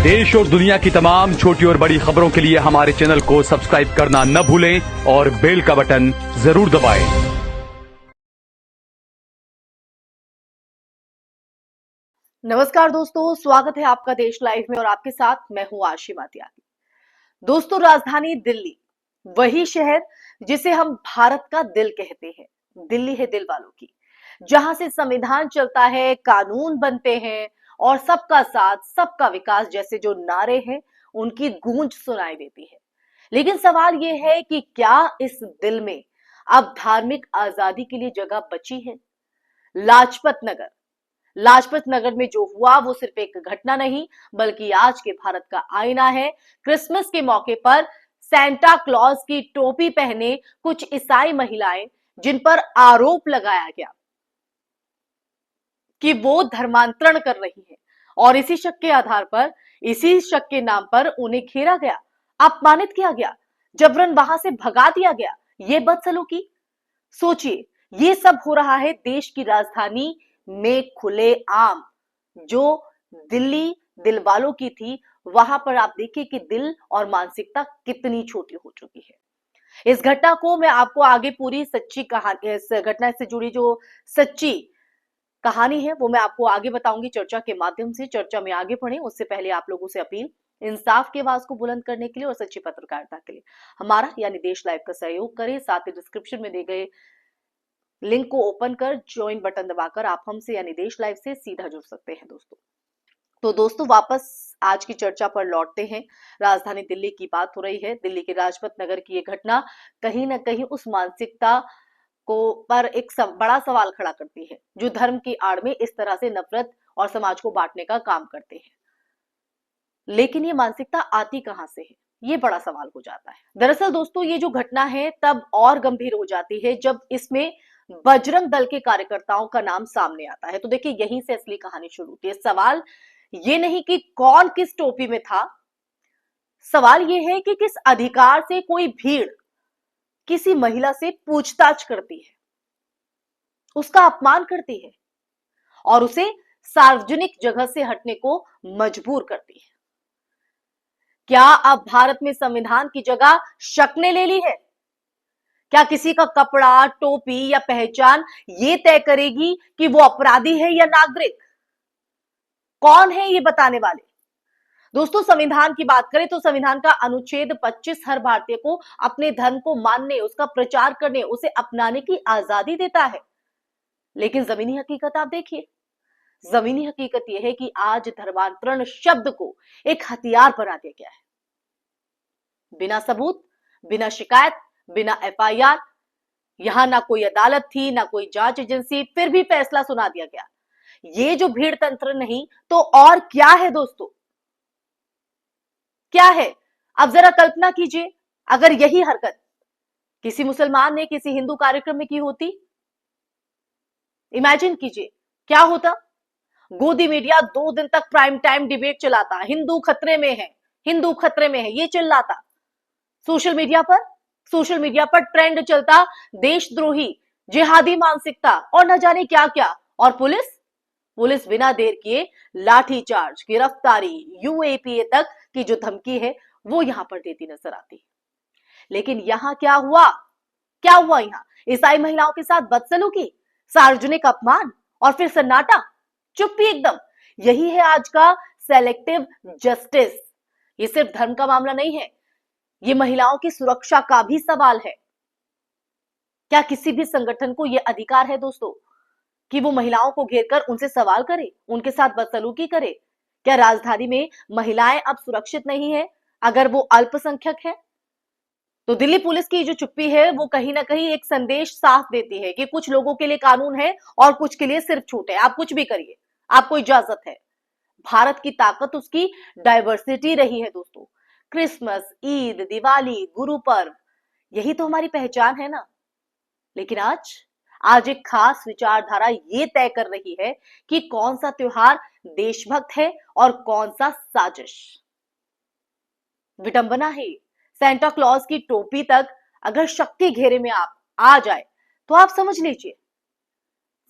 देश और दुनिया की तमाम छोटी और बड़ी खबरों के लिए हमारे चैनल को सब्सक्राइब करना न भूलें और बेल का बटन जरूर दबाएं। नमस्कार दोस्तों, स्वागत है आपका देश लाइव में और आपके साथ मैं हूं आशी मातियाती। दोस्तों, राजधानी दिल्ली, वही शहर जिसे हम भारत का दिल कहते हैं। दिल्ली है दिल वालों की, जहां से संविधान चलता है, कानून बनते हैं और सबका साथ सबका विकास जैसे जो नारे हैं उनकी गूंज सुनाई देती है। लेकिन सवाल यह है कि क्या इस दिल में अब धार्मिक आजादी के लिए जगह बची है? लाजपत नगर में जो हुआ वो सिर्फ एक घटना नहीं बल्कि आज के भारत का आईना है। क्रिसमस के मौके पर सेंटा क्लॉज की टोपी पहने कुछ ईसाई महिलाएं, जिन पर आरोप लगाया गया कि वो धर्मांतरण कर रही हैं और इसी शक के आधार पर, इसी शक के नाम पर उन्हें घेरा गया, अपमानित किया गया, जबरन वहां से भगा दिया गया। ये बदसलूकी, सोचिए, ये सब हो रहा है देश की राजधानी में खुले आम। जो दिल्ली दिल वालों की थी, वहां पर आप देखिए कि दिल और मानसिकता कितनी छोटी हो चुकी है। इस घटना को मैं आपको आगे पूरी सच्ची कहानी, इस घटना से जुड़ी जो सच्ची कहानी है वो मैं आपको आगे बताऊंगी चर्चा के माध्यम से। चर्चा में आगे बढ़े उससे पहले आप लोगों से अपील, इंसाफ की आवाज को बुलंद करने के लिए और सच्ची पत्रकारिता के लिए हमारा यानी देश लाइव का सहयोग करें। साथ ही डिस्क्रिप्शन में दिए गए लिंक को ओपन कर ज्वाइन बटन दबाकर आप हमसे यानी देश लाइव से सीधा जुड़ सकते हैं दोस्तों। तो दोस्तों, वापस आज की चर्चा पर लौटते हैं। राजधानी दिल्ली की बात हो रही है। दिल्ली के लाजपत नगर की यह घटना कहीं ना कहीं उस मानसिकता को पर एक बड़ा सवाल खड़ा करती है जो धर्म की आड़ में इस तरह से नफरत और समाज को बांटने का काम करते हैं। लेकिन ये मानसिकता आती कहां से है, ये बड़ा सवाल हो जाता है। दरअसल दोस्तों, ये जो घटना है तब और गंभीर हो जाती है जब इसमें बजरंग दल के कार्यकर्ताओं का नाम सामने आता है। तो देखिए, यहीं से असली कहानी शुरू होती है। सवाल ये नहीं कि कौन किस टोपी में था, सवाल ये है कि किस अधिकार से कोई भीड़ किसी महिला से पूछताछ करती है, उसका अपमान करती है और उसे सार्वजनिक जगह से हटने को मजबूर करती है। क्या अब भारत में संविधान की जगह शक ने ले ली है? क्या किसी का कपड़ा, टोपी या पहचान ये तय करेगी कि वो अपराधी है या नागरिक? कौन है ये बताने वाले? दोस्तों, संविधान की बात करें तो संविधान का अनुच्छेद 25 हर भारतीय को अपने धर्म को मानने, उसका प्रचार करने, उसे अपनाने की आजादी देता है। लेकिन जमीनी हकीकत आप देखिए। जमीनी हकीकत यह है कि आज धर्मांतरण शब्द को एक हथियार बना दिया गया है। बिना सबूत, बिना शिकायत, बिना एफआईआर, यहां ना कोई अदालत थी, ना कोई जांच एजेंसी, फिर भी फैसला सुना दिया गया। ये जो भीड़ तंत्र नहीं तो और क्या है दोस्तों? क्या है? अब जरा कल्पना कीजिए, अगर यही हरकत किसी मुसलमान ने किसी हिंदू कार्यक्रम में की होती। इमेजिन कीजिए क्या होता। गोदी मीडिया 2 दिन तक प्राइम टाइम डिबेट चलाता, हिंदू खतरे में है, हिंदू खतरे में है, ये चिल्लाता। सोशल मीडिया पर ट्रेंड चलता देशद्रोही, जिहादी मानसिकता और न जाने क्या क्या। और पुलिस बिना देर किए लाठीचार्ज, गिरफ्तारी, यूएपीए तक की जो धमकी है वो यहां पर देती नजर आती है। लेकिन यहां क्या हुआ? यहां ईसाई महिलाओं के साथ बदसलूकी, सार्वजनिक अपमान और फिर सन्नाटा, चुप्पी एकदम। यही है आज का सेलेक्टिव जस्टिस। ये सिर्फ धर्म का मामला नहीं है, ये महिलाओं की सुरक्षा का भी सवाल है। क्या किसी भी संगठन को यह अधिकार है दोस्तों कि वो महिलाओं को घेरकर उनसे सवाल करे, उनके साथ बदसलूकी करे? क्या राजधानी में महिलाएं अब सुरक्षित नहीं है अगर वो अल्पसंख्यक है? तो दिल्ली पुलिस की जो चुप्पी है वो कहीं ना कहीं एक संदेश साफ देती है कि कुछ लोगों के लिए कानून है और कुछ के लिए सिर्फ छूट है। आप कुछ भी करिए, आपको इजाजत है। भारत की ताकत उसकी डाइवर्सिटी रही है दोस्तों। क्रिसमस, ईद, दिवाली, गुरु पर्व, यही तो हमारी पहचान है ना। लेकिन आज एक खास विचारधारा ये तय कर रही है कि कौन सा त्योहार देशभक्त है और कौन सा साजिश। विडंबना है। सेंटा क्लॉज की टोपी तक अगर शक के घेरे में आप आ जाए तो आप समझ लीजिए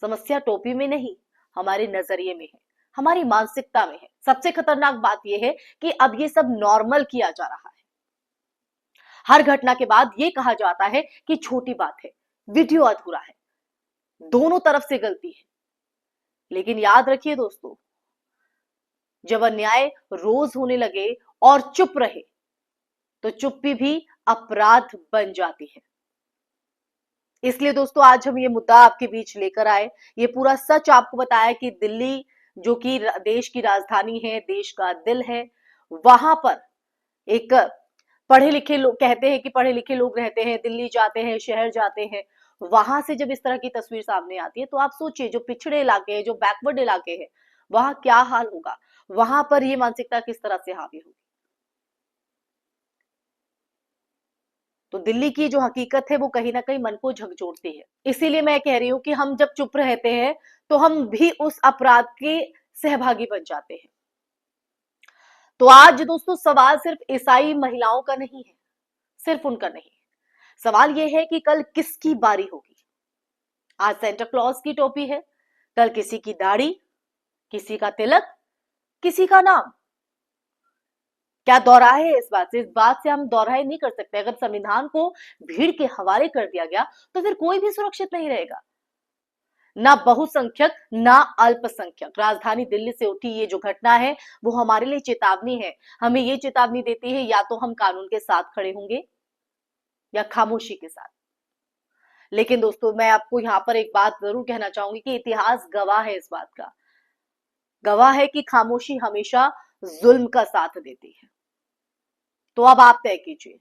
समस्या टोपी में नहीं, हमारे नजरिए में है। हमारी मानसिकता में है। सबसे खतरनाक बात यह है कि अब ये सब नॉर्मल किया जा रहा है। हर घटना के बाद ये कहा जाता है कि छोटी बात है, वीडियो अधूरा है, दोनों तरफ से गलती है। लेकिन याद रखिए दोस्तों, जब अन्याय रोज होने लगे और चुप रहे तो चुप्पी भी अपराध बन जाती है। इसलिए दोस्तों आज हम ये मुद्दा आपके बीच लेकर आए, ये पूरा सच आपको बताया कि दिल्ली जो कि देश की राजधानी है, देश का दिल है, वहां पर एक पढ़े लिखे लोग, कहते हैं कि पढ़े लिखे लोग रहते हैं, दिल्ली जाते हैं, शहर जाते हैं, वहां से जब इस तरह की तस्वीर सामने आती है तो आप सोचिए जो पिछड़े इलाके हैं, जो बैकवर्ड इलाके हैं, वहां क्या हाल होगा, वहां पर ये मानसिकता किस तरह से हावी होगी। तो दिल्ली की जो हकीकत है वो कहीं ना कहीं मन को झकझोरती है। इसीलिए मैं कह रही हूं कि हम जब चुप रहते हैं तो हम भी उस अपराध के सहभागी बन जाते हैं। तो आज दोस्तों सवाल सिर्फ ईसाई महिलाओं का नहीं है, सिर्फ उनका नहीं, सवाल यह है कि कल किसकी बारी होगी। आज सेंटा क्लॉज की टोपी है, कल किसी की दाढ़ी, किसी का तिलक, किसी का नाम। क्या दोहराए है इस बात से? इस बात से हम दोहराए नहीं कर सकते। अगर संविधान को भीड़ के हवाले कर दिया गया तो फिर कोई भी सुरक्षित नहीं रहेगा, ना बहुसंख्यक ना अल्पसंख्यक। राजधानी दिल्ली से उठी ये जो घटना है वो हमारे लिए चेतावनी है। हमें ये चेतावनी देती है या तो हम कानून के साथ खड़े होंगे या खामोशी के साथ। लेकिन दोस्तों मैं आपको यहां पर एक बात जरूर कहना चाहूंगी कि इतिहास गवाह है, इस बात का गवाह है कि खामोशी हमेशा जुल्म का साथ देती है। तो अब आप तय कीजिए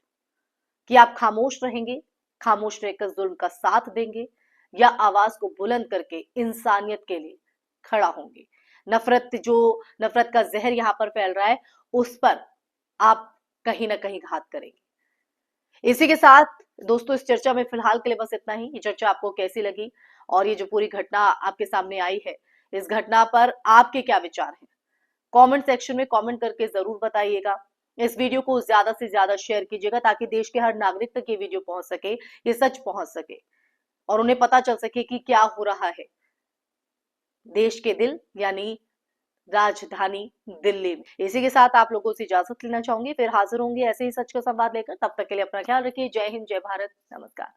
कि आप खामोश रहेंगे, खामोश रहकर जुल्म का साथ देंगे, या आवाज को बुलंद करके इंसानियत के लिए खड़ा होंगे। नफरत का जहर यहां पर फैल रहा है, उस पर आप कहीं ना कहीं घात करेंगे। इसी के साथ दोस्तों इस चर्चा में फिलहाल के लिए बस इतना ही। ये चर्चा आपको कैसी लगी और ये जो पूरी घटना आपके सामने आई है, इस घटना पर आपके क्या विचार हैं? कमेंट सेक्शन में कमेंट करके जरूर बताइएगा। इस वीडियो को ज्यादा से ज्यादा शेयर कीजिएगा ताकि देश के हर नागरिक तक ये वीडियो पहुंच सके, ये सच पहुंच सके और उन्हें पता चल सके कि क्या हो रहा है देश के दिल यानी राजधानी दिल्ली में। इसी के साथ आप लोगों से इजाजत लेना चाहूंगी, फिर हाजिर होंगे ऐसे ही सच का संवाद लेकर। तब तक के लिए अपना ख्याल रखिए। जय हिंद, जय भारत, नमस्कार।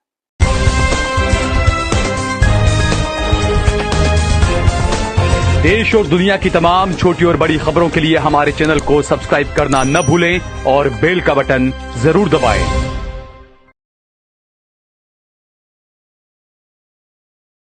देश और दुनिया की तमाम छोटी और बड़ी खबरों के लिए हमारे चैनल को सब्सक्राइब करना न भूलें और बेल का बटन जरूर दबाएं।